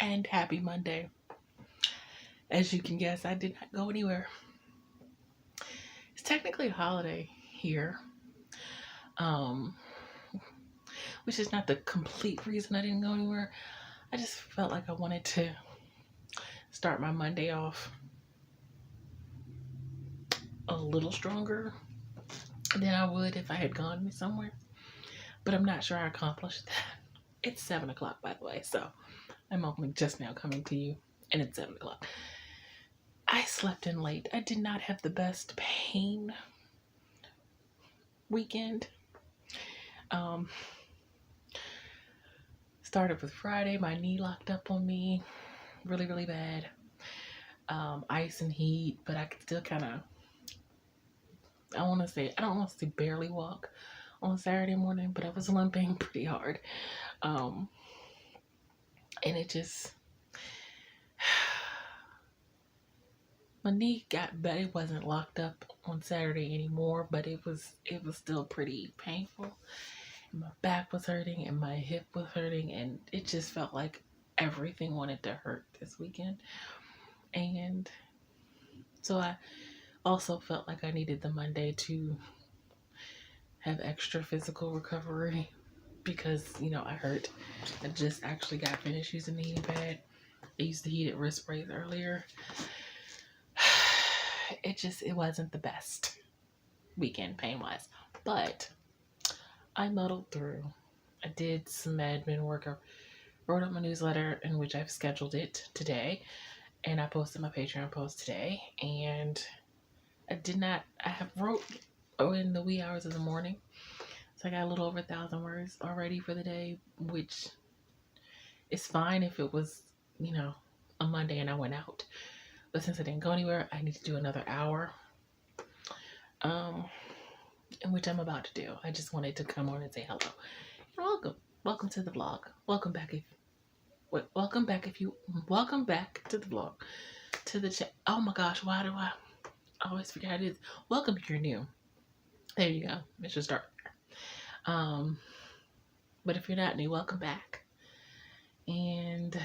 and happy Monday. As you can guess, I did not go anywhere. It's technically a holiday here, which is not the complete reason I didn't go anywhere. I just felt like I wanted to start my Monday off a little stronger than I would if I had gone somewhere. But I'm not sure I accomplished that. It's 7 o'clock, by the way, so I'm only just now coming to you, and it's 7 o'clock. I slept in late. I did not have the best pain weekend. Started with Friday. My knee locked up on me really, really bad. Ice and heat, but I could still kind of, I don't want to say barely walk on Saturday morning, but I was limping pretty hard. And it just, my knee got better. It wasn't locked up on Saturday anymore, but it was still pretty painful. And my back was hurting and my hip was hurting, and it just felt like everything wanted to hurt this weekend. And so I also felt like I needed the Monday to have extra physical recovery because, I hurt. I just actually got finished using the heating pad. I used the heated wrist sprays earlier. It wasn't the best weekend pain-wise, but I muddled through. I did some admin work. I wrote up my newsletter, in which I've scheduled it today, and I posted my Patreon post today, and I have wrote in the wee hours of the morning, so I got a little over 1,000 words already for the day, which is fine if it was, a Monday and I went out. But since I didn't go anywhere, I need to do another hour, in which I'm about to do. I just wanted to come on and say hello. And welcome to the vlog. Welcome back to the vlog, to the chat. Oh my gosh, why do I always forget how it is? Welcome if you're new. There you go. It should start there. But if you're not new, welcome back. And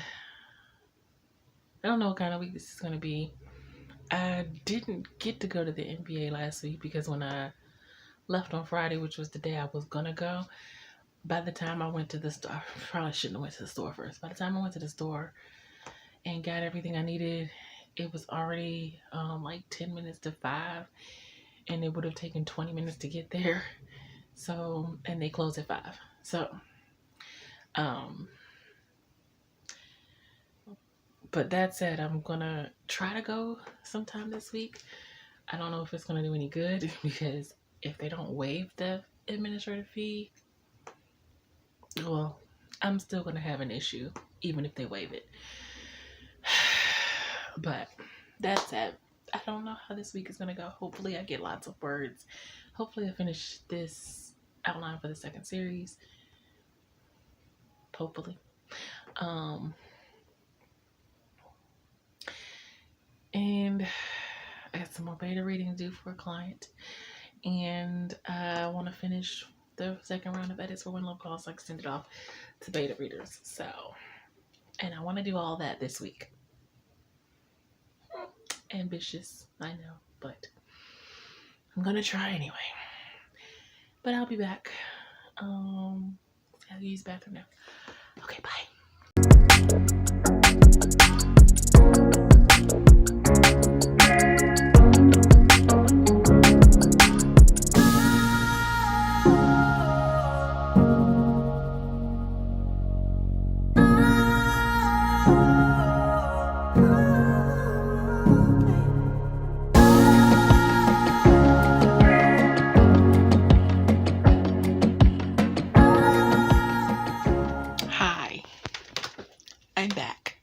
I don't know what kind of week this is going to be. I didn't get to go to the NBA last week because when I left on Friday, which was the day I was going to go, by the time I went to the store, I probably shouldn't have went to the store first. By the time I went to the store and got everything I needed, it was already like 10 minutes to 5, and it would have taken 20 minutes to get there. So, and they close at 5. So, but that said, I'm gonna try to go sometime this week. I don't know if it's gonna do any good because if they don't waive the administrative fee, well, I'm still gonna have an issue even if they waive it. But that said, I don't know how this week is gonna go. Hopefully I get lots of words. Hopefully I finish this outline for the second series. Hopefully. And I got some more beta reading due for a client, and I want to finish the second round of edits for When Love Calls, so I can send it off to beta readers. So, and I want to do all that this week. Ambitious, I know, but I'm gonna try anyway. But I'll be back. I'll use the bathroom now. Okay, bye. I'm back.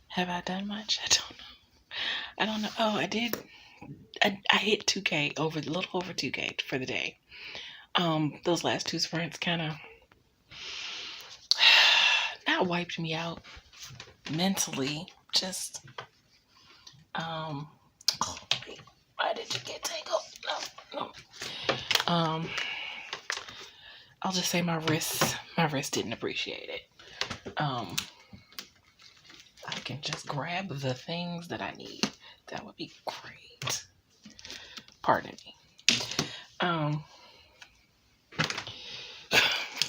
Have I done much? I don't know. Oh, I did. I hit 2K a little over 2K for the day. Those last 2 sprints kind of not wiped me out mentally. Just, why did you get tangled? No. I'll just say my wrist didn't appreciate it. I can just grab the things that I need. That would be great. Pardon me.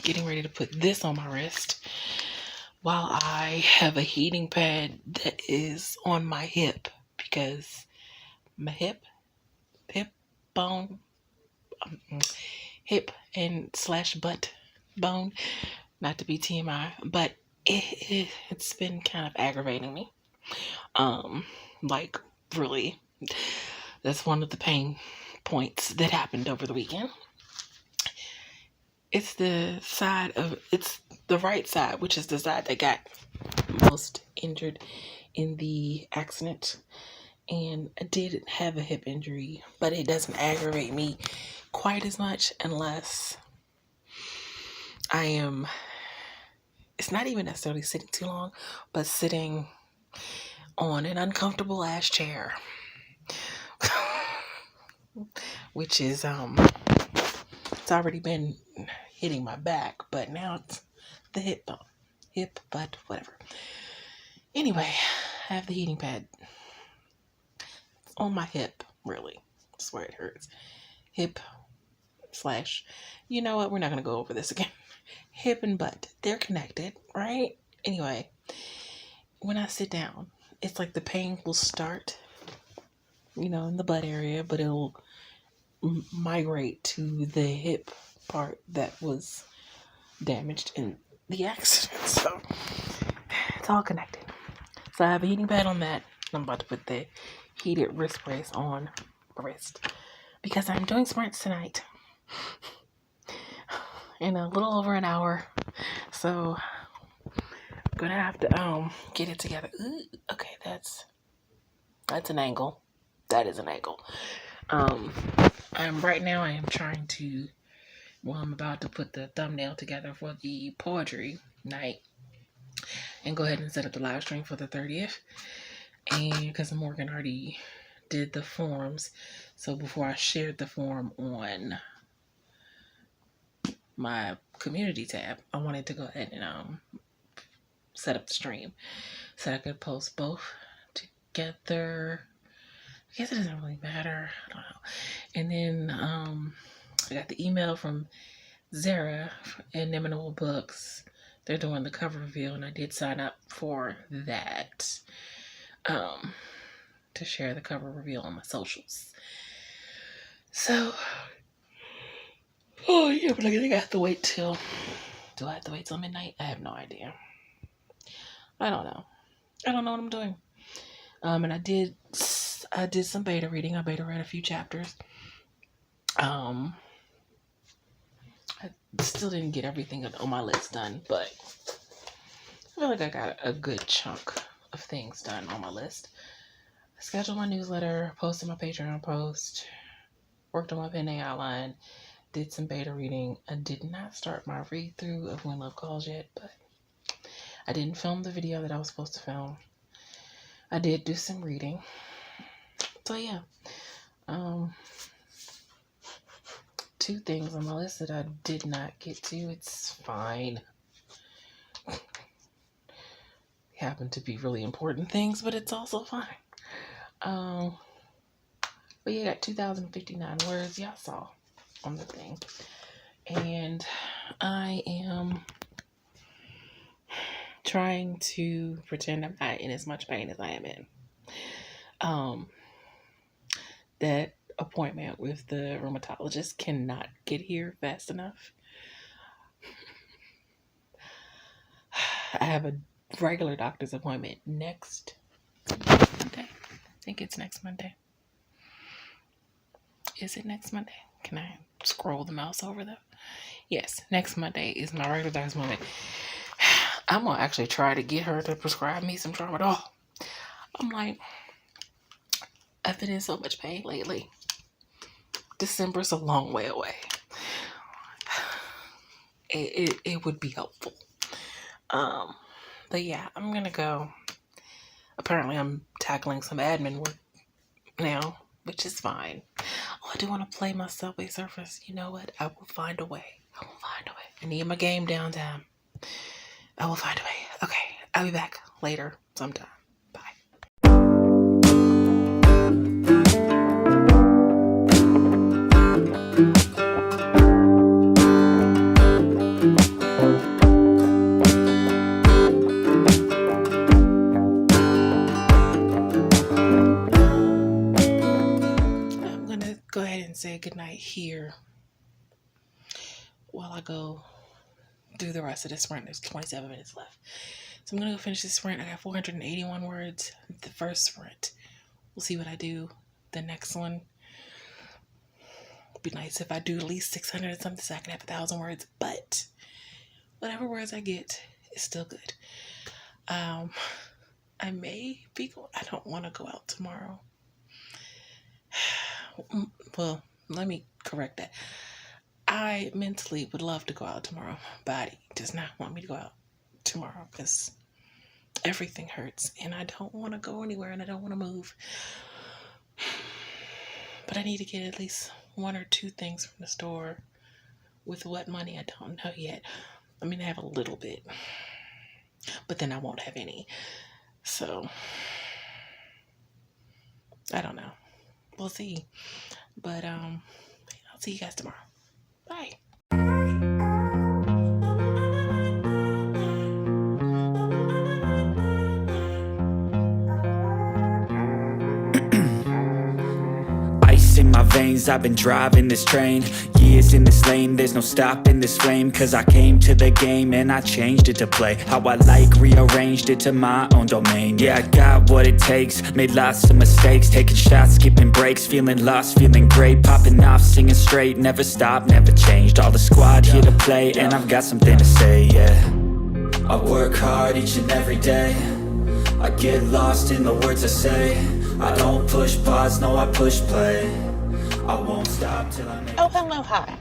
Getting ready to put this on my wrist while I have a heating pad that is on my hip, because my hip bone, hip and / butt bone, not to be TMI, but it's been kind of aggravating me. Like, really, that's one of the pain points that happened over the weekend. It's the right side, which is the side that got most injured in the accident. And I did have a hip injury, but it doesn't aggravate me quite as much unless it's not even necessarily sitting too long, but sitting on an uncomfortable ass chair. Which is, it's already been hitting my back, but now it's the hip, butt, whatever. Anyway, I have the heating pad. It's on my hip, really. I swear it hurts. Hip / you know what? We're not going to go over this again. Hip and butt, they're connected, right? Anyway, when I sit down, it's like the pain will start, in the butt area, but it'll migrate to the hip part that was damaged in the accident. So it's all connected. So I have a heating pad on that. I'm about to put the heated wrist brace on my wrist because I'm doing sprints tonight in a little over an hour. So I'm gonna have to get it together. Ooh, okay, that's an angle. That is an angle. Right now I am trying to, I'm about to put the thumbnail together for the poetry night and go ahead and set up the live stream for the 30th. And because Morgan already did the forms, so before I shared the form on my community tab, I wanted to go ahead and set up the stream so I could post both together. I guess it doesn't really matter. I don't know. And then I got the email from Zara and Inimitable Books. They're doing the cover reveal, and I did sign up for that to share the cover reveal on my socials. So, but I have to wait till. Do I have to wait till midnight? I have no idea. I don't know what I'm doing. And I did some beta reading. I beta read a few chapters. I still didn't get everything on my list done, but I feel like I got a good chunk of things done on my list. I scheduled my newsletter, posted my Patreon post, worked on my pen outline, did some beta reading. I did not start my read through of When Love Calls yet, but I didn't film the video that I was supposed to film. I did do some reading. So yeah, 2 things on my list that I did not get to. It's fine. Happen to be really important things, but it's also fine. But you got 2,059 words. Y'all saw on the thing, and I am trying to pretend I'm not in as much pain as I am in. That appointment with the rheumatologist cannot get here fast enough. I have a regular doctor's appointment next Monday. I think it's next Monday. Is it next Monday? Can I scroll the mouse over though? Yes, next Monday is my regular doctor's appointment. I'm gonna actually try to get her to prescribe me some tramadol. I'm like, I've been in so much pain lately. December's a long way away. It would be helpful. But yeah, I'm gonna go. Apparently I'm tackling some admin work now, which is fine. Oh, I do want to play my Subway Surfers. You know what? I will find a way. I need my game downtime. I will find a way. Okay, I'll be back later sometime. Bye. I'm going to go ahead and say goodnight here while I go through the rest of this sprint. There's 27 minutes left. So I'm going to go finish this sprint. I got 481 words. The first sprint. We'll see what I do. The next one. It'd be nice if I do at least 600 and something so I can have 1,000 words. But whatever words I get is still good. I may be going. I don't want to go out tomorrow. Well, let me correct that. I mentally would love to go out tomorrow. Body does not want me to go out tomorrow because everything hurts and I don't want to go anywhere and I don't want to move. But I need to get at least 1 or 2 things from the store. With what money, I don't know yet. I mean, I have a little bit, but then I won't have any. So, I don't know. We'll see. But, I'll see you guys tomorrow. Bye. Ice in my veins, I've been driving this train. Years in this lane, there's no stopping this flame. Cause I came to the game and I changed it to play how I like, rearranged it to my own domain. Yeah, I got what it takes, made lots of mistakes, taking shots, skipping breaks, feeling lost, feeling great, popping off, singing straight, never stopped, never changed. All the squad here to play and I've got something to say, yeah. I work hard each and every day, I get lost in the words I say. I don't push pause, no I push play. I won't stop till I make. Oh, hello, hi.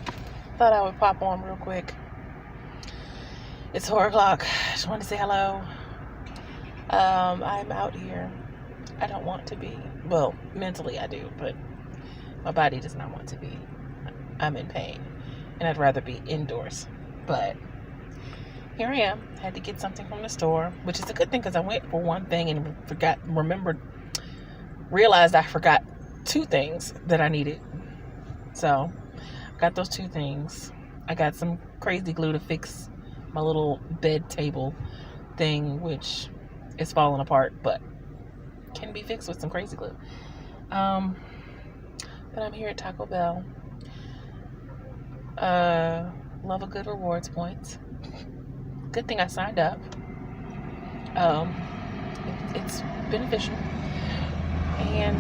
Thought I would pop on real quick. It's 4 o'clock. Just wanted to say hello. I'm out here. I don't want to be. Well, mentally I do, but my body does not want to be. I'm in pain, and I'd rather be indoors. But here I am. I had to get something from the store, which is a good thing because I went for one thing and realized I forgot 2 things that I needed. So, got those 2 things. I got some crazy glue to fix my little bed table thing, which is falling apart, but can be fixed with some crazy glue. But I'm here at Taco Bell. Love a good rewards points. Good thing I signed up. It's beneficial. And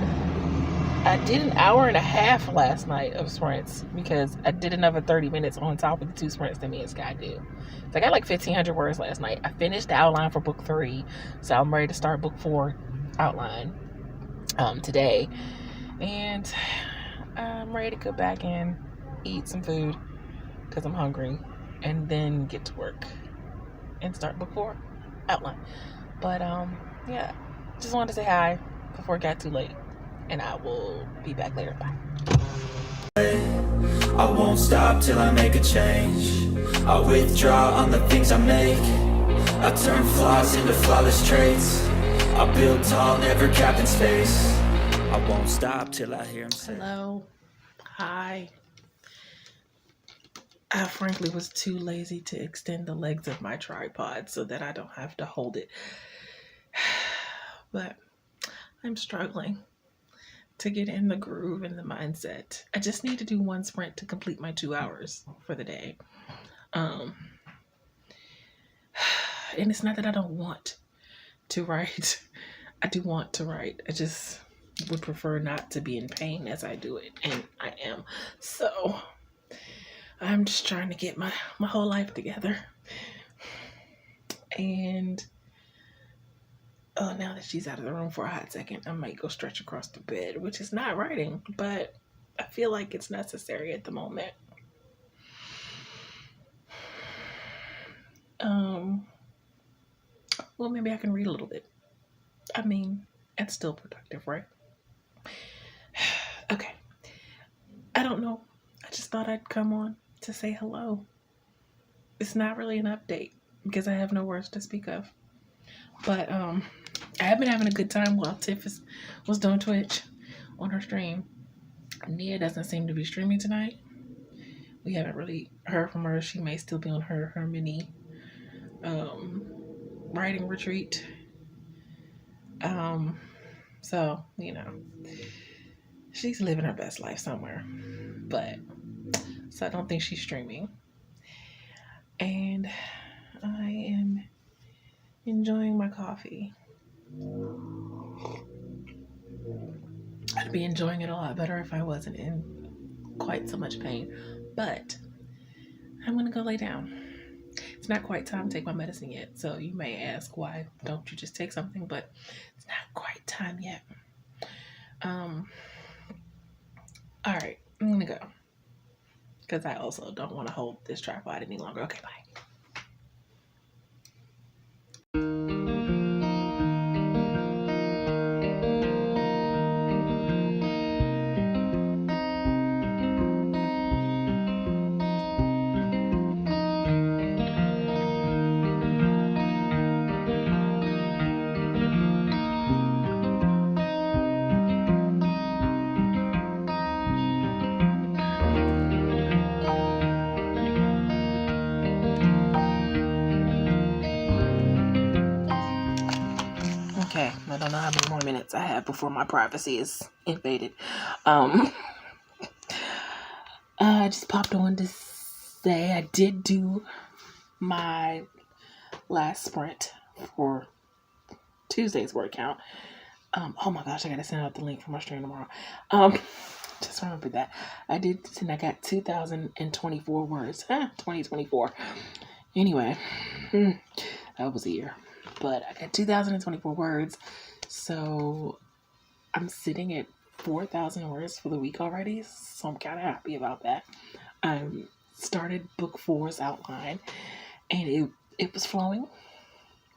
I did an hour and a half last night of sprints because I did another 30 minutes on top of the 2 sprints that me and Sky do. So I got like 1,500 words last night. I finished the outline for book 3, so I'm ready to start book 4 outline today. And I'm ready to go back in, eat some food because I'm hungry, and then get to work and start book 4 outline. But yeah, just wanted to say hi before it got too late, and I will be back later. Bye. I won't stop till I make a change. I withdraw on the things I make. I turn flaws into flawless traits. I build tall, never capped in space. I won't stop till I hear him say hello, hi. I frankly was too lazy to extend the legs of my tripod so that I don't have to hold it. But I'm struggling to get in the groove and the mindset. I just need to do 1 sprint to complete my 2 hours for the day. And it's not that I don't want to write. I do want to write. I just would prefer not to be in pain as I do it. And I am. So I'm just trying to get my whole life together. And now that she's out of the room for a hot second, I might go stretch across the bed, which is not writing, but I feel like it's necessary at the moment. Well, maybe I can read a little bit. I mean, it's still productive, right? Okay. I don't know. I just thought I'd come on to say hello. it's not really an update because I have no words to speak of. But I have been having a good time while Tiff was doing Twitch on her stream. Nia doesn't seem to be streaming tonight. We haven't really heard from her. She may still be on her mini writing retreat. So, she's living her best life somewhere. But so I don't think she's streaming. And I am enjoying my coffee. I'd be enjoying it a lot better if I wasn't in quite so much pain. But I'm going to go lay down. It's not quite time to take my medicine yet. So you may ask, why don't you just take something? But it's not quite time yet. All right, I'm going to go. Because I also don't want to hold this tripod any longer. Okay, bye. Okay, I don't know how many more minutes I have before my privacy is invaded. I just popped on to say I did do my last sprint for Tuesday's word count. Oh my gosh, I gotta send out the link for my stream tomorrow. Just remember that. I did, and I got 2,024 words. 2024. Anyway, that was a year. But I got 2,024 words. So I'm sitting at 4,000 words for the week already. So I'm kind of happy about that. I started book 4's outline, and it was flowing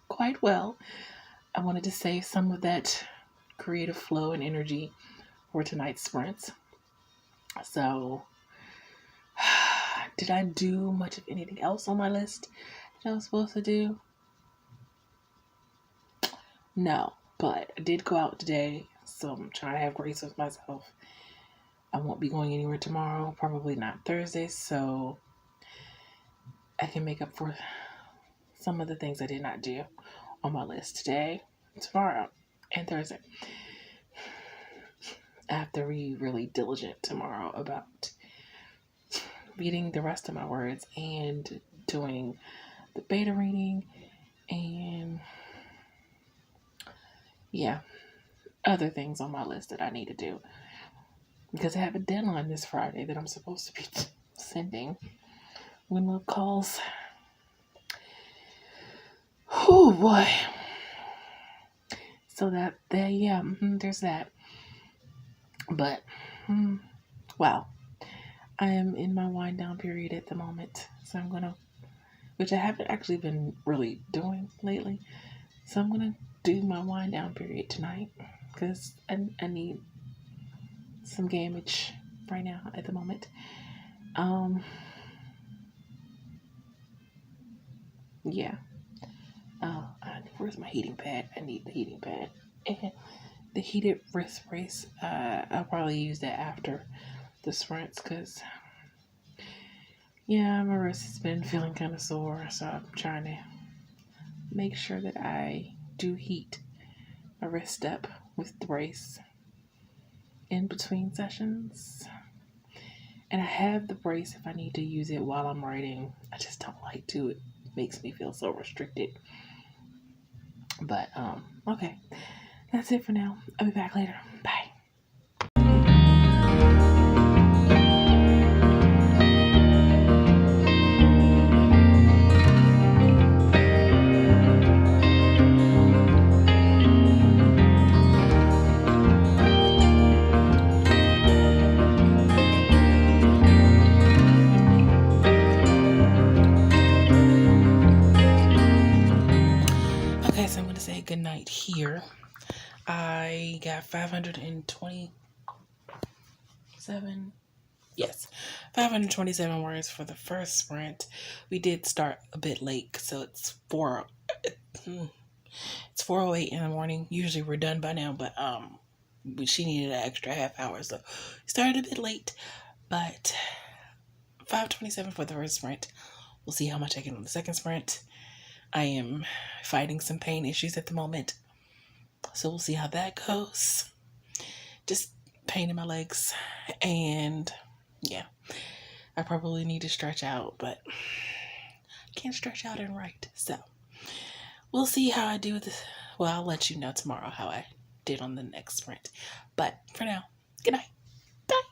quite well. I wanted to save some of that creative flow and energy for tonight's sprints. So, did I do much of anything else on my list that I was supposed to do? No, but I did go out today, so I'm trying to have grace with myself. I won't be going anywhere tomorrow, probably not Thursday, so I can make up for some of the things I did not do on my list today, tomorrow, and Thursday. I have to be really diligent tomorrow about reading the rest of my words and doing the beta reading and other things on my list that I need to do, because I have a deadline this Friday that I'm supposed to be sending when love calls. Oh boy. So there's that. But, wow. I am in my wind down period at the moment. So I'm going to, which I haven't actually been really doing lately. So I'm going to do my wind down period tonight because I need some gamage right now at the moment. Where's my heating pad? I need the heating pad. And the heated wrist brace, I'll probably use that after the sprints because, my wrist has been feeling kind of sore. So I'm trying to make sure that I do heat my wrist up with the brace in between sessions. And I have the brace if I need to use it while I'm writing. I just don't like to. It makes me feel so restricted. But, okay. That's it for now. I'll be back later. Bye. Okay, so I'm going to say goodnight here. I got 527 Yes, 527 words for the first sprint. We did start a bit late, so it's 4:08 in the morning. Usually we're done by now, but she needed an extra half hour, so we started a bit late. But 527 for the first sprint. We'll see how much I get on the second sprint. I am fighting some pain issues at the moment, so we'll see how that goes. Just pain in my legs, and yeah, I probably need to stretch out, but I can't stretch out and write. So we'll see how I do with this. Well, I'll let you know tomorrow how I did on the next sprint. But for now, good night. Bye.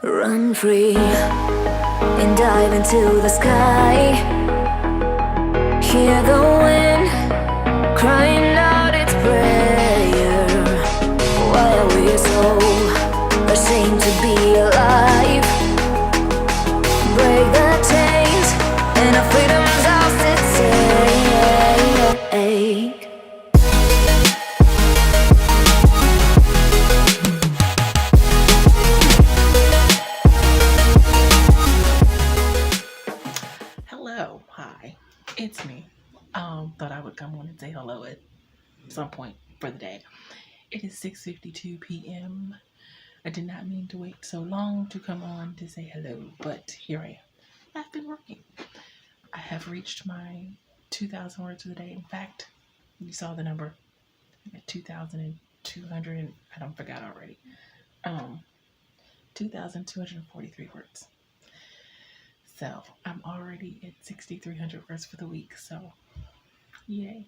Run free and dive into the sky. Hear the wind crying out its prayer. Why are we so ashamed to be alive? Break the chains and our freedom's ours to take. Hello, hi, it's me. Thought I would come on and say hello at some point for the day. It is 6:52 p.m. I did not mean to wait so long to come on to say hello, but here I am. I've been working. I have reached my 2,000 words for the day. In fact, you saw the number. I'm at 2,200. I don't forgot already. 2,243 words. So I'm already at 6,300 words for the week. So yay.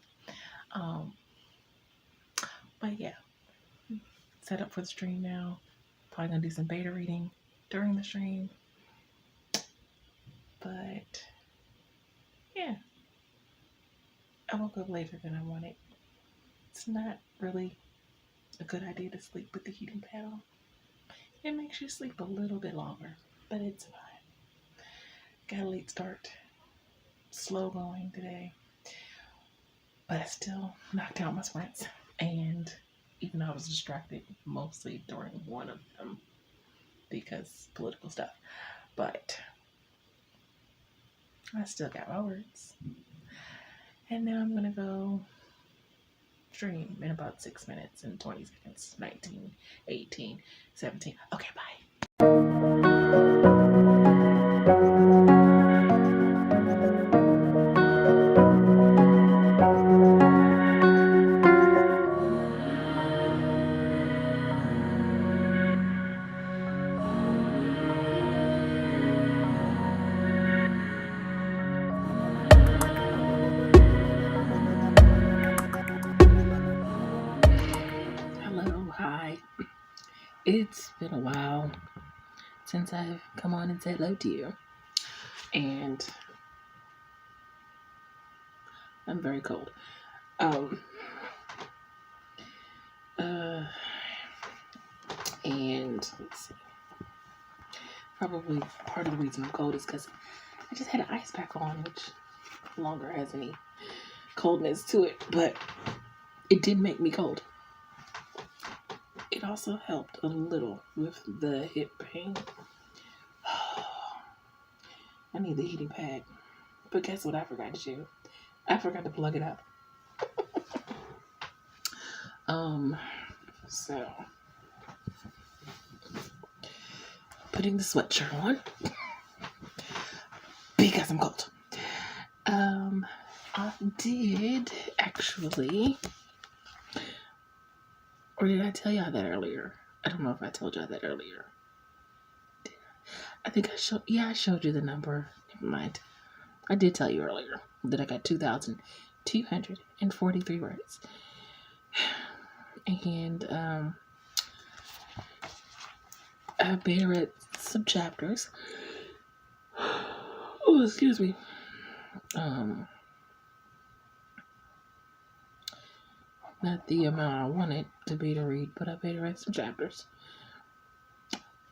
But yeah, set up for the stream now. Probably gonna do some beta reading during the stream. But yeah, I woke up later than I wanted. It's not really a good idea to sleep with the heating pad on. It makes you sleep a little bit longer, but it's fine. Got a late start, slow going today, but I still knocked out my sprints. And even though I was distracted mostly during one of them because political stuff, but I still got my words. And now I'm gonna go stream in about 6 minutes and 20 seconds. 19, 18, 17. Okay, bye. Hello, hi. It's been a while since I've come on and said hello to you. And I'm very cold. And let's see. Probably part of the reason I'm cold is because I just had an ice pack on, which no longer has any coldness to it, but it did make me cold. It also helped a little with the hip pain. I need the heating pad. But guess what I forgot to do? I forgot to plug it up. So putting the sweatshirt on because I'm cold. I did actually, or did I tell y'all that earlier? I don't know if I told y'all that earlier. I think I showed, I showed you the number. Never mind. I did tell you earlier that I got 2,243 words. And I beta read some chapters. Oh, excuse me. Not the amount I wanted to beta read, but I beta read some chapters.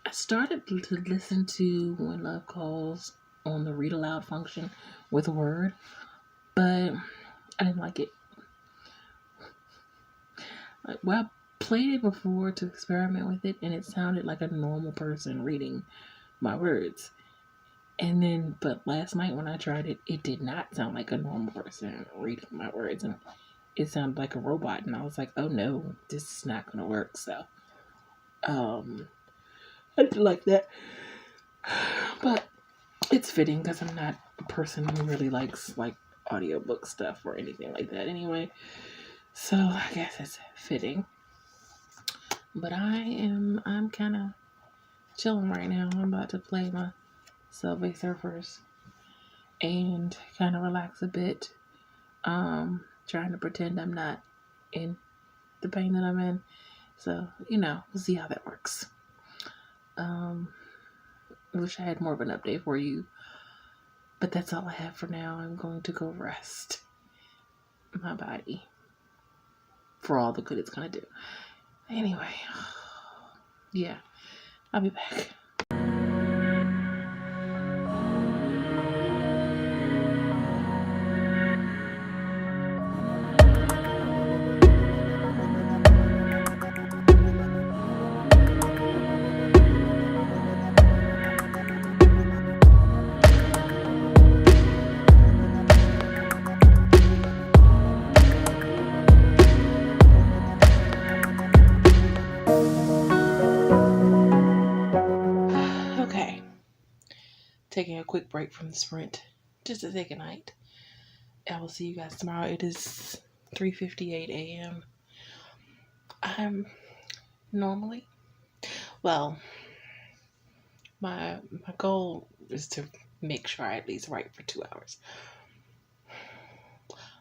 I started to listen to When Love Calls. on the read aloud function with Word, but I didn't like it. Well, I played it before to experiment with it, and it sounded like a normal person reading my words. And then, but last night when I tried it, it did not sound like a normal person reading my words, and it sounded like a robot. And I was like, oh no, this is not going to work. So, I didn't like that. But it's fitting because I'm not a person who really likes like audiobook stuff or anything like that anyway. So I guess it's fitting. But I'm kind of chilling right now. I'm about to play my Subway Surfers and kind of relax a bit. Trying to pretend I'm not in the pain that I'm in. So, we'll see how that works. I wish I had more of an update for you, but that's all I have for now. I'm going to go rest my body for all the good it's going to do. Anyway, yeah, I'll be back. Okay, taking a quick break from the sprint just to say goodnight. I will see you guys tomorrow. It is 3:58 a.m. I'm normally, well, my goal is to make sure I at least write for 2 hours.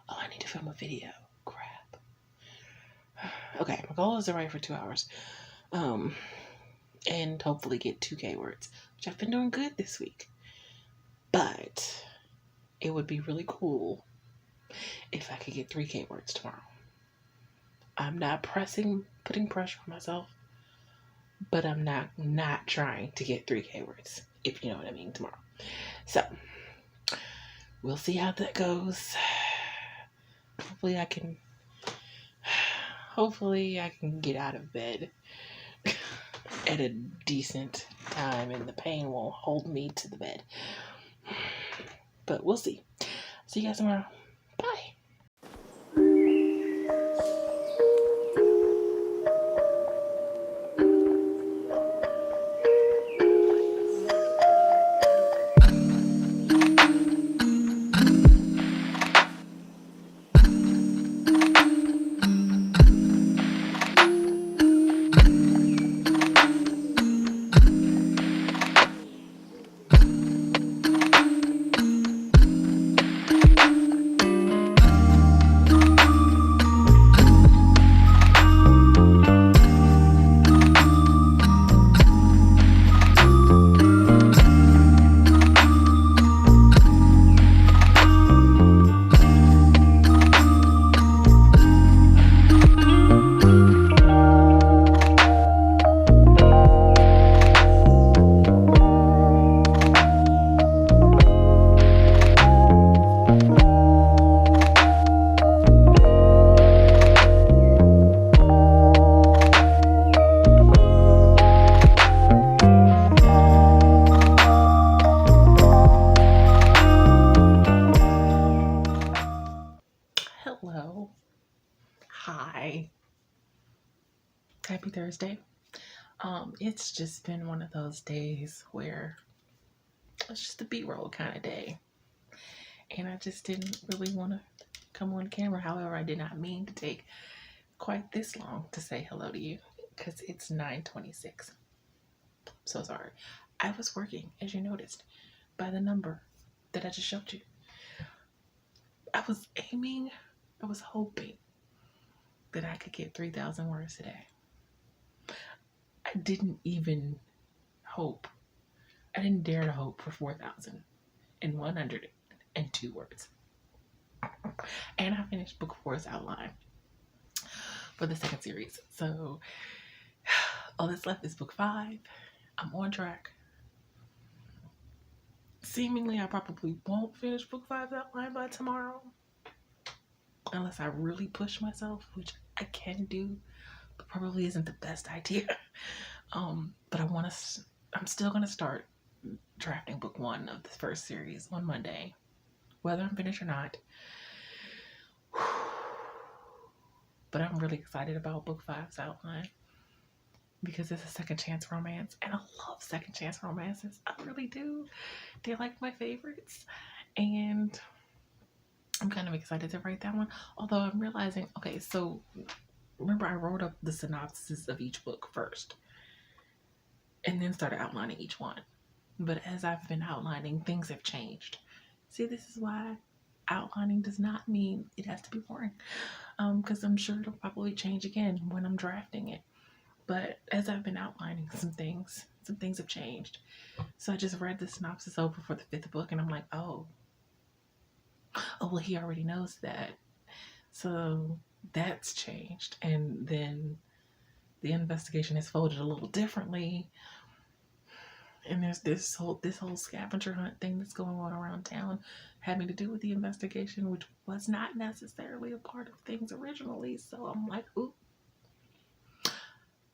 Oh, I need to film a video. Crap. Okay, my goal is to write for 2 hours. And hopefully get 2K words, which I've been doing good this week. But it would be really cool if I could get 3K words tomorrow. I'm not putting pressure on myself, but I'm not trying to get 3K words, if you know what I mean, tomorrow. So, we'll see how that goes. Hopefully I can get out of bed at a decent time and the pain won't hold me to the bed. But we'll see. See you guys tomorrow. Bye. Hello. Hi. Happy Thursday. It's just been one of those days where it's just a B-roll kind of day. And I just didn't really want to come on camera. However, I did not mean to take quite this long to say hello to you because it's 9:26. So sorry. I was working, as you noticed, by the number that I just showed you. I was hoping that I could get 3,000 words today. I didn't even hope. I didn't dare to hope for 4,102 words. And I finished book 4's outline for the second series. So all that's left is book 5. I'm on track. seemingly I probably won't finish book 5's outline by tomorrow. Unless I really push myself, which I can do, but probably isn't the best idea. But I'm still gonna start drafting book 1 of the first series on Monday, whether I'm finished or not. But I'm really excited about book 5's outline because it's a second chance romance, and I love second chance romances. I really do. They're like my favorites, and I'm kind of excited to write that one. Although I'm realizing, okay, so remember I wrote up the synopsis of each book first and then started outlining each one. But as I've been outlining, things have changed. See, this is why outlining does not mean it has to be boring. Because I'm sure it'll probably change again when I'm drafting it. But as I've been outlining some things have changed. So I just read the synopsis over for the 5th book and I'm like, oh well, he already knows that. So that's changed. And then the investigation is folded a little differently. And there's this whole scavenger hunt thing that's going on around town having to do with the investigation, which was not necessarily a part of things originally. So I'm like, ooh,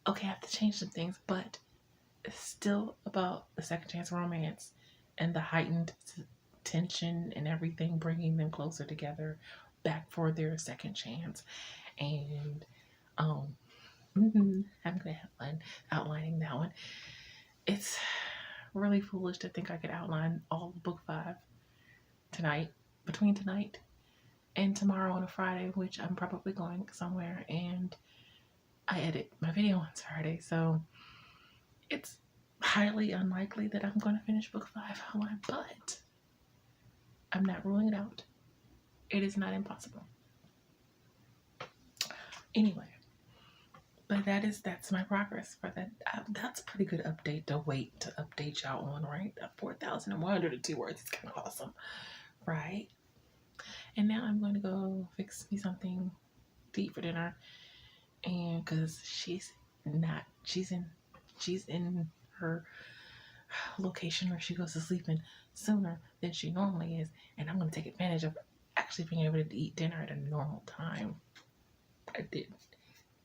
okay, I have to change some things, but it's still about the second chance romance and the heightened tension and everything, bringing them closer together back for their second chance. And I'm gonna have fun outlining that one. It's really foolish to think I could outline all of book 5 tonight, between tonight and tomorrow on a Friday, which I'm probably going somewhere, and I edit my video on Saturday, so it's highly unlikely that I'm going to finish book 5 outline, but I'm not ruling it out. It is not impossible. Anyway, but that's my progress for that. That's a pretty good update to wait to update y'all on, right? 4,102 words is kind of awesome, right? And now I'm going to go fix me something to eat for dinner, and because she's in her location where she goes to sleep in sooner than she normally is, and I'm going to take advantage of actually being able to eat dinner at a normal time. I didn't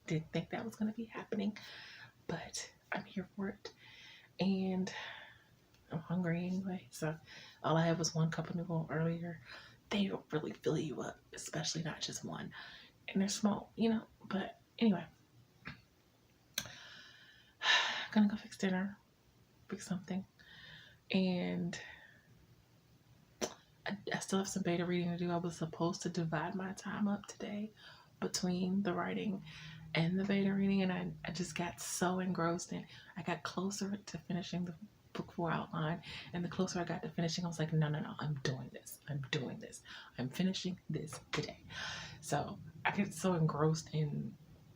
think that was going to be happening, but I'm here for it, and I'm hungry anyway. So all I had was 1 cup of noodle earlier. They don't really fill you up, especially not just one, and they're small, but anyway, gonna go fix dinner, fix something, and I still have some beta reading to do. I was supposed to divide my time up today between the writing and the beta reading, and I just got so engrossed in. I got closer to finishing the book 4 outline, and the closer I got to finishing, I was like, no, I'm doing this. I'm finishing this today. So I get so engrossed in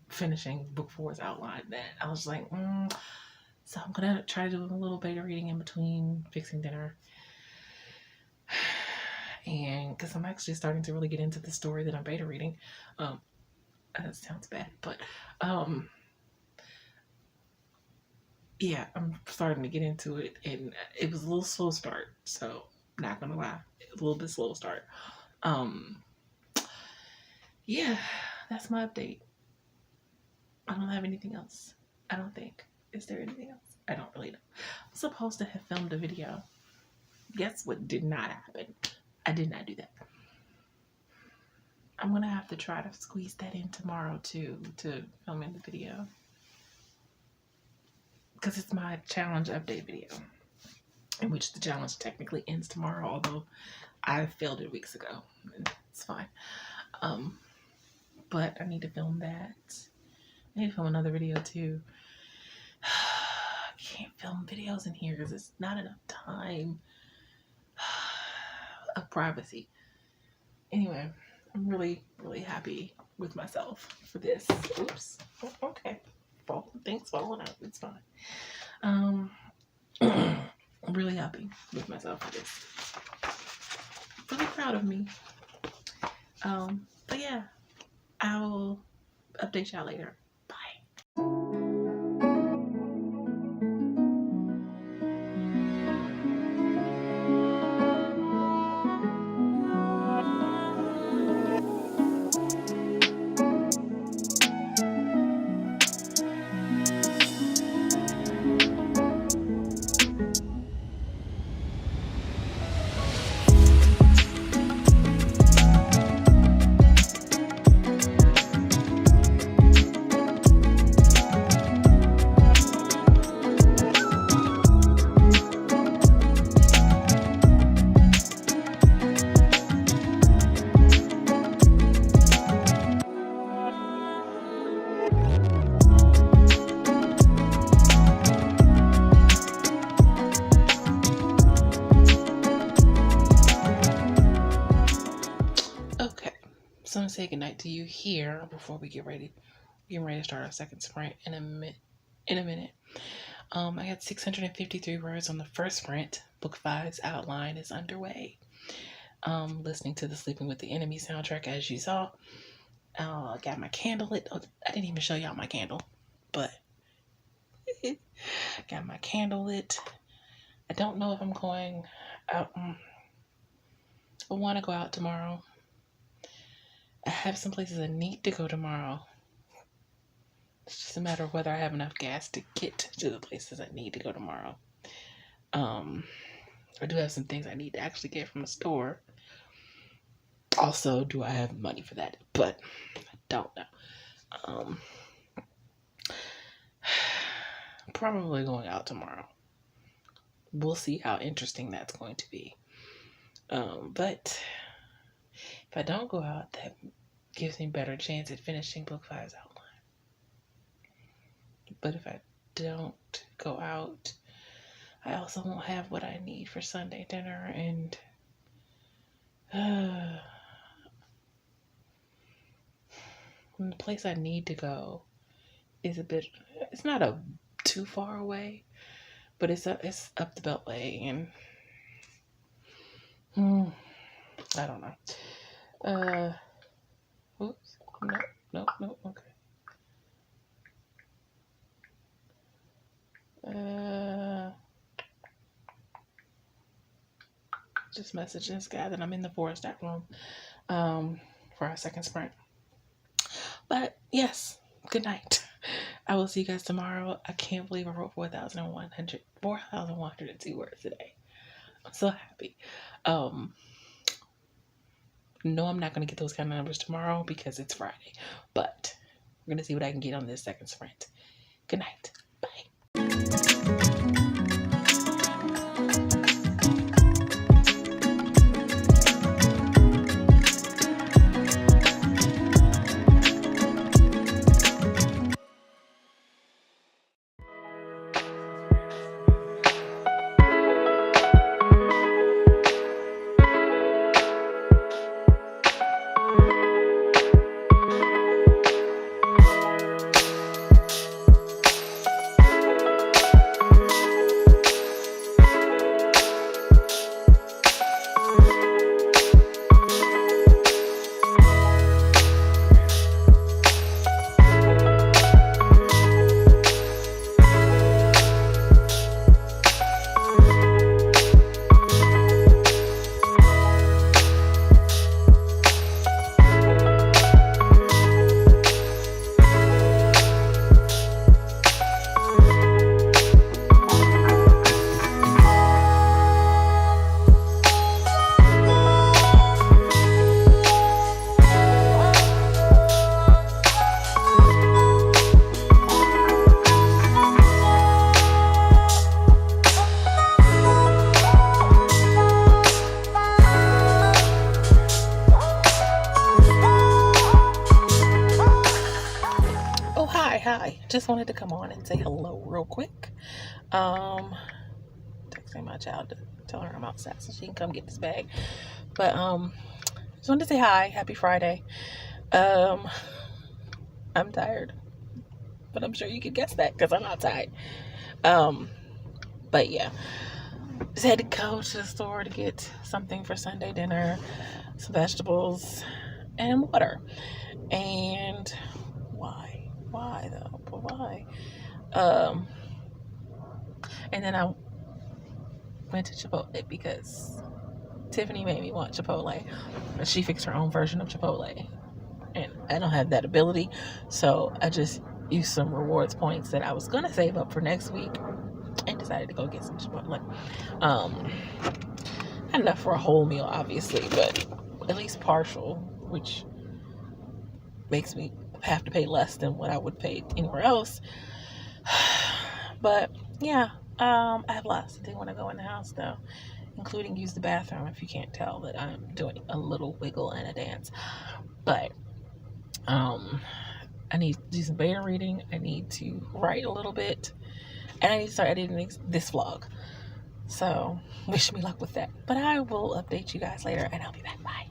finishing book 4's outline that I was like, so I'm gonna try to do a little beta reading in between fixing dinner, and because I'm actually starting to really get into the story that I'm beta reading. That sounds bad, but yeah, I'm starting to get into it, and it was a little slow start, so not gonna lie, a little bit slow start. Yeah, that's my update. I don't have anything else, I don't think. Is there anything else? I don't really know. I'm supposed to have filmed a video. Guess what did not happen? I did not do that. I'm gonna have to try to squeeze that in tomorrow too, to film in the video, because it's my challenge update video, in which the challenge technically ends tomorrow, although I failed it weeks ago. It's fine. But I need to film that. I need to film another video too. I can't film videos in here because it's not enough time of privacy. Anyway, I'm really, really happy with myself for this. Oops. Okay. Things falling out. It's fine. I'm really happy with myself for this. Really proud of me. But yeah, I'll update y'all later. Bye. say goodnight to you here before we get ready. We're getting ready to start our second sprint in a minute. I had 653 words on the first sprint. Book 5's outline is underway. Listening to the Sleeping with the Enemy soundtrack, as you saw. I got my candle lit. Oh, I didn't even show y'all my candle, but got my candle lit. I don't know if I'm going out. I want to go out tomorrow. I have some places I need to go tomorrow. It's just a matter of whether I have enough gas to get to the places I need to go tomorrow. I do have some things I need to actually get from the store. Also, do I have money for that? But I don't know. Probably going out tomorrow. We'll see how interesting that's going to be. But if I don't go out, that gives me a better chance at finishing book 5's outline. But if I don't go out, I also won't have what I need for Sunday dinner, and the place I need to go is it's not too far away, but it's up the Beltway, and I don't know. Oops. No, okay. Just messaging this guy that I'm in the forest that room for our second sprint. But yes, good night. I will see you guys tomorrow. I can't believe I wrote 4,102 words today. I'm so happy. No, I'm not going to get those kind of numbers tomorrow because it's Friday. But we're going to see what I can get on this second sprint. Good night. Bye. Hi. Just wanted to come on and say hello real quick. Texting my child to tell her I'm outside so she can come get this bag. But just wanted to say hi. Happy Friday. I'm tired, but I'm sure you could guess that because I'm not tired. But yeah, just had to go to the store to get something for Sunday dinner, some vegetables and water. And why though? But why? And then I went to Chipotle because Tiffany made me want Chipotle. She fixed her own version of Chipotle, and I don't have that ability, so I just used some rewards points that I was gonna save up for next week and decided to go get some Chipotle. Not enough for a whole meal, obviously, but at least partial, which makes me have to pay less than what I would pay anywhere else. But yeah, I have lots to do when I go in the house though, including use the bathroom, if you can't tell that I'm doing a little wiggle and a dance. But I need to do some beta reading, I need to write a little bit, and I need to start editing this vlog. So wish me luck with that. But I will update you guys later, and I'll be back. Bye.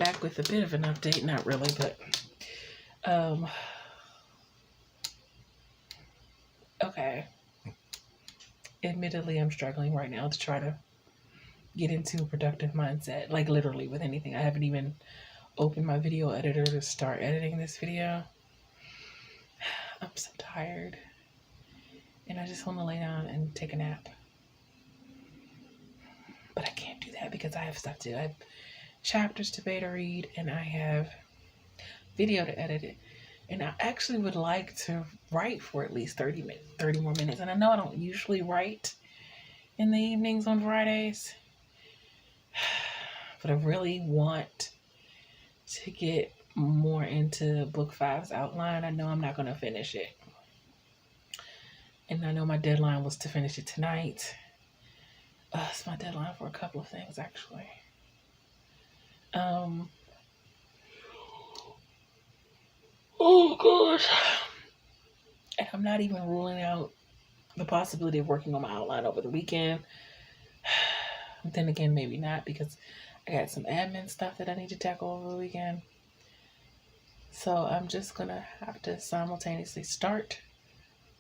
back with a bit of an update. Not really, but okay. Admittedly, I'm struggling right now to try to get into a productive mindset. Like literally with anything. I haven't even opened my video editor to start editing this video. I'm so tired. And I just want to lay down and take a nap. But I can't do that because I have stuff to do. I have chapters to beta read and I have video to edit it. And I actually would like to write for at least 30 more minutes. And I know I don't usually write in the evenings on Fridays. But I really want to get more into book 5's outline. I know I'm not going to finish it. And I know my deadline was to finish it tonight. It's my deadline for a couple of things, actually. Oh, gosh. And I'm not even ruling out the possibility of working on my outline over the weekend. Then again, maybe not, because I got some admin stuff that I need to tackle over the weekend. So I'm just going to have to simultaneously start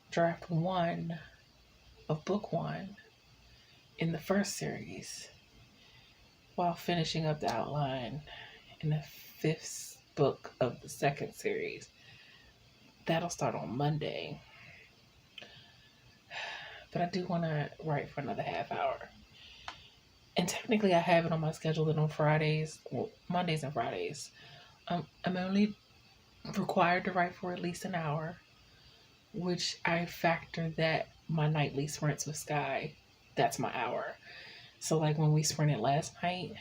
draft 1 of book 1 in the first series while finishing up the outline in the 5th book of the second series. That'll start on Monday. But I do want to write for another half hour. And technically I have it on my schedule that on Fridays, well, Mondays and Fridays, I'm only required to write for at least an hour, which I factor that my nightly sprints with Sky, that's my hour. So like when we sprinted last night,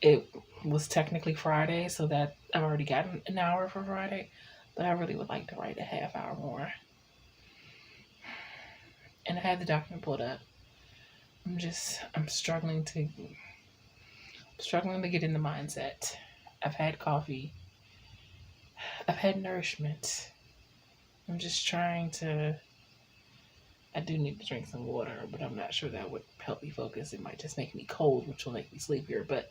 it was technically Friday, so that I've already gotten an hour for Friday, but I really would like to write a half hour more. And I have the document pulled up. I'm struggling to get in the mindset. I've had coffee. I've had nourishment. I'm just trying to, I do need to drink some water, but I'm not sure that would help me focus. It might just make me cold, which will make me sleepier, but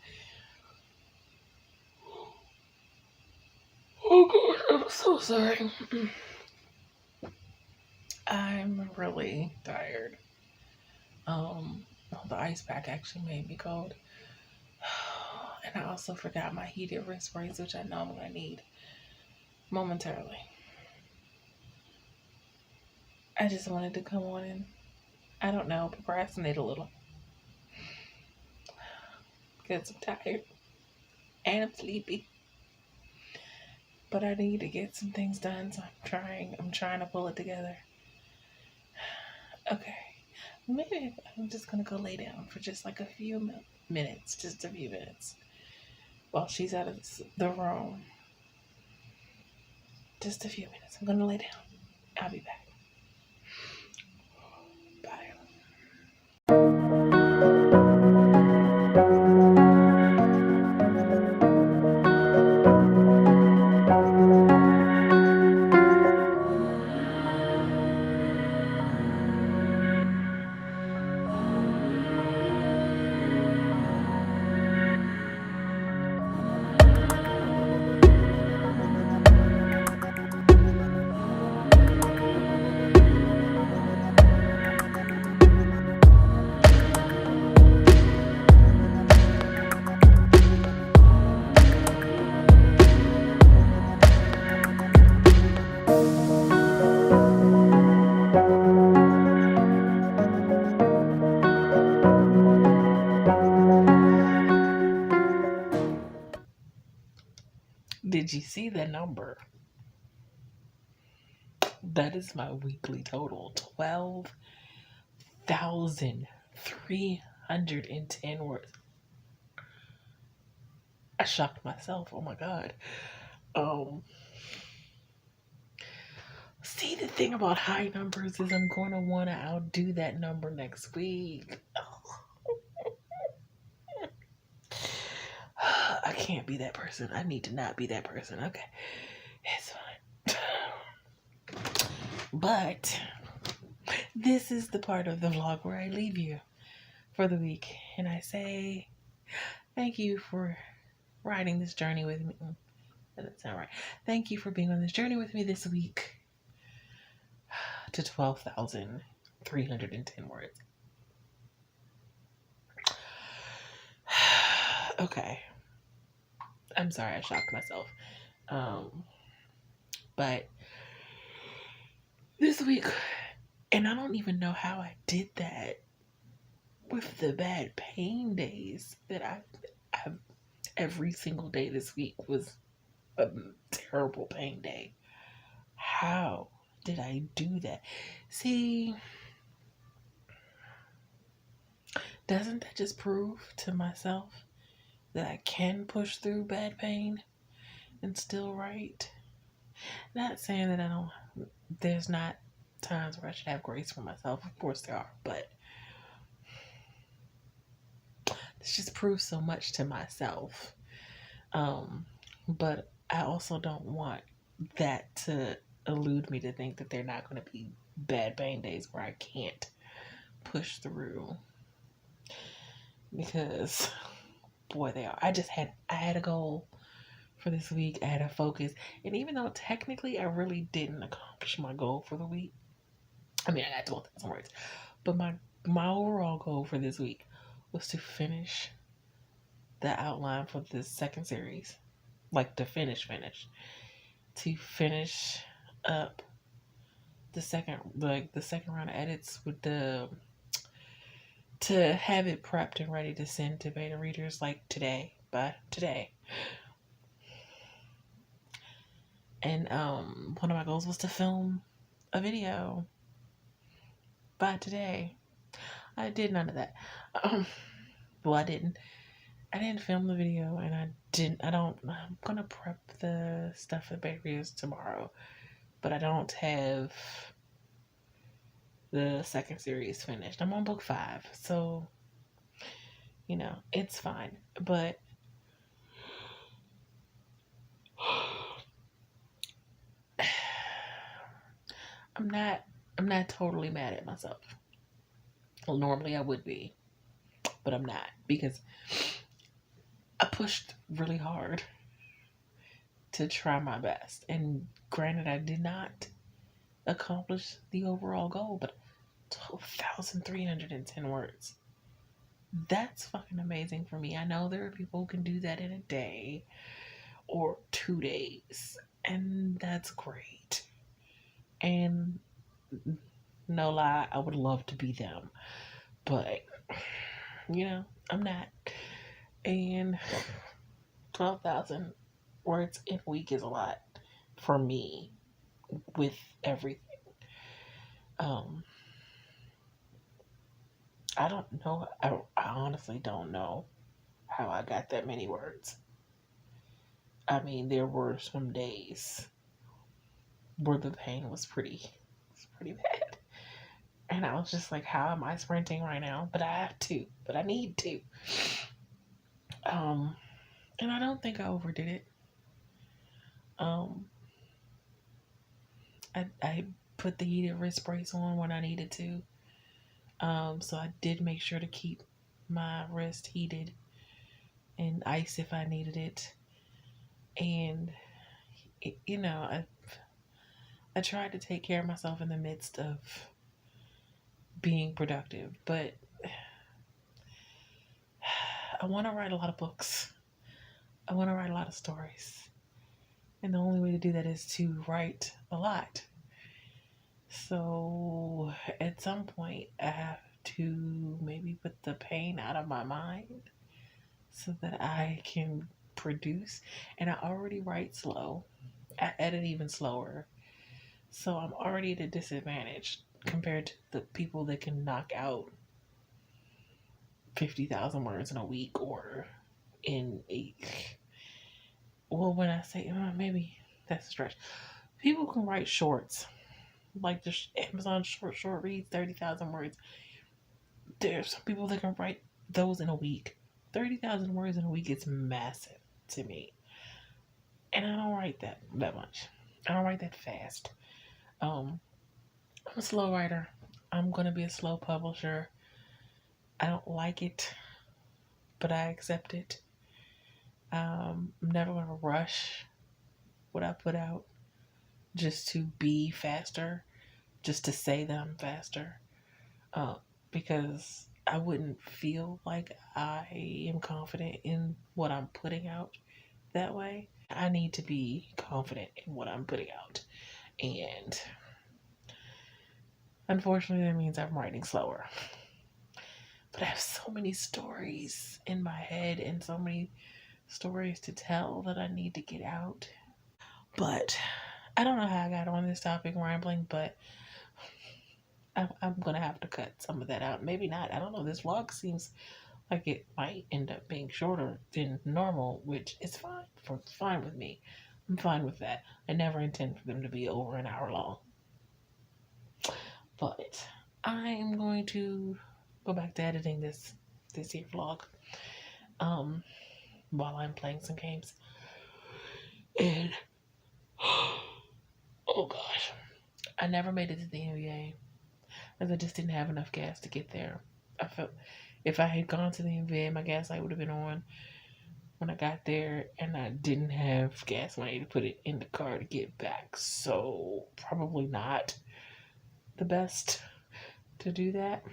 oh gosh, I'm so sorry. I'm really tired. The ice pack actually made me cold. And I also forgot my heated wrist brace, which I know I'm gonna need momentarily. I just wanted to come on and, I don't know, procrastinate a little. Because I'm tired. And I'm sleepy. But I need to get some things done, so I'm trying to pull it together. Okay. Maybe I'm just gonna go lay down for just like a few minutes. Just a few minutes. While she's out of the room. Just a few minutes. I'm gonna lay down. I'll be back. Did you see the number? That is my weekly total. 12,310 words. I shocked myself. Oh my God. See, the thing about high numbers is I'm going to want to outdo that number next week. I can't be that person. I need to not be that person. Okay. It's fine. But this is the part of the vlog where I leave you for the week. And I say thank you for riding this journey with me. That doesn't sound right. Thank you for being on this journey with me this week to 12,310 words. Okay. I'm sorry I shocked myself. But this week, and I don't even know how I did that with the bad pain days that I've every single day this week was a terrible pain day. How did I do that? See, doesn't that just prove to myself that I can push through bad pain and still write? Not saying that there's not times where I should have grace for myself. Of course there are, but this just proves so much to myself. But I also don't want that to elude me to think that they're not going to be bad pain days where I can't push through. Because, boy, they are. I had a goal for this week. I had a focus. And even though technically I really didn't accomplish my goal for the week, I mean, I got 12,000 words. But my overall goal for this week was to finish the outline for the second series. Like, to finish. To finish up the second round of edits with to have it prepped and ready to send to beta readers like today. And one of my goals was to film a video by today. I did none of that. Well, I didn't film the video, and I'm gonna prep the stuff for beta readers tomorrow, but I don't have the second series finished. I'm on book 5, so it's fine. But I'm not totally mad at myself. Well, normally I would be, but I'm not, because I pushed really hard to try my best. And granted, I did not accomplish the overall goal, but 12,310 words. That's fucking amazing for me. I know there are people who can do that in a day or 2 days, and that's great. And no lie, I would love to be them, but I'm not. And 12,000 words in a week is a lot for me with everything. I don't know. I honestly don't know how I got that many words. I mean, there were some days where the pain was pretty bad. And I was just like, how am I sprinting right now? But I have to. But I need to. And I don't think I overdid it. I put the heated wrist brace on when I needed to. So I did make sure to keep my wrist heated and ice if I needed it. And, I tried to take care of myself in the midst of being productive. But I want to write a lot of books. I want to write a lot of stories. And the only way to do that is to write a lot. So at some point, I have to maybe put the pain out of my mind so that I can produce. And I already write slow. I edit even slower. So I'm already at a disadvantage compared to the people that can knock out 50,000 words in a week or in a... Well, when I say, maybe that's a stretch. People can write shorts. Like the Amazon short reads, 30,000 words. There's some people that can write those in a week. 30,000 words in a week is massive to me. And I don't write that much. I don't write that fast. I'm a slow writer. I'm going to be a slow publisher. I don't like it, but I accept it. I'm never going to rush what I put out just to be faster, just to say that I'm faster, because I wouldn't feel like I am confident in what I'm putting out that way. I need to be confident in what I'm putting out. And unfortunately, that means I'm writing slower. But I have so many stories in my head and so many stories to tell that I need to get out. But I don't know how I got on this topic rambling, but I'm going to have to cut some of that out. Maybe not. I don't know. This vlog seems like it might end up being shorter than normal, which is fine with me. I'm fine with that. I never intend for them to be over an hour long. But I am going to go back to editing this here vlog while I'm playing some games. And oh gosh, I never made it to the NBA because I just didn't have enough gas to get there. I felt if I had gone to the NBA, my gas light would have been on when I got there, and I didn't have gas money to put it in the car to get back. So probably not the best to do that.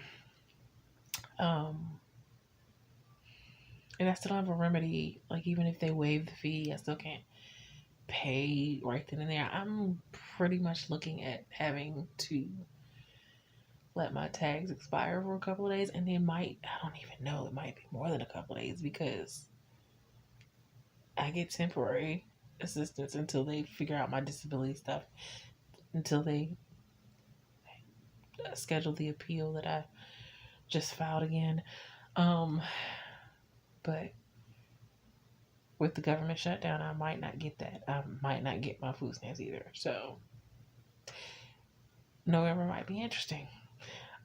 And I still don't have a remedy. Like, even if they waive the fee, I still can't pay right then and there. I'm pretty much looking at having to let my tags expire for a couple of days, and they might, I don't even know, it might be more than a couple of days because I get temporary assistance until they figure out my disability stuff, until they schedule the appeal that I just filed again. But with the government shutdown, I might not get that. I might not get my food stamps either. So November might be interesting.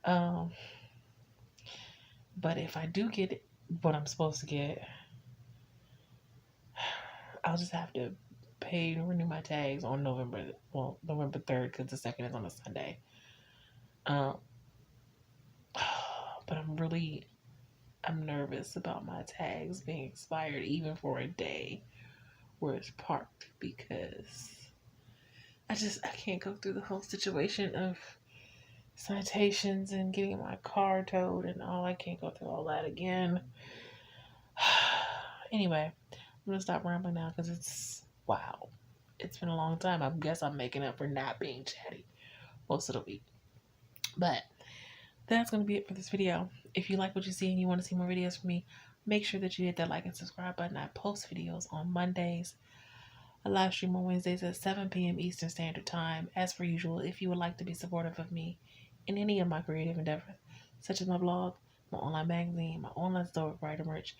But if I do get what I'm supposed to get, I'll just have to pay to renew my tags on November 3rd, because the 2nd is on a Sunday. But I'm nervous about my tags being expired even for a day where it's parked, because I can't go through the whole situation of citations and getting my car towed and all. I can't go through all that again. Anyway, I'm gonna stop rambling now because it's been a long time. I guess I'm making up for not being chatty most of the week. But that's gonna be it for this video. If you like what you see and you want to see more videos from me, make sure that you hit that like and subscribe button. I post videos on Mondays. I live stream on Wednesdays at 7 p.m. Eastern Standard Time. As per usual, if you would like to be supportive of me in any of my creative endeavors, such as my blog, my online magazine, my online store, writer merch,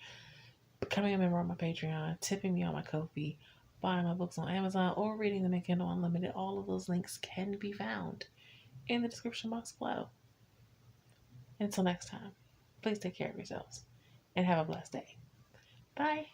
becoming a member on my Patreon, tipping me on my Ko-fi, buying my books on Amazon, or reading them in Kindle Unlimited, all of those links can be found in the description box below. Until next time, please take care of yourselves and have a blessed day. Bye.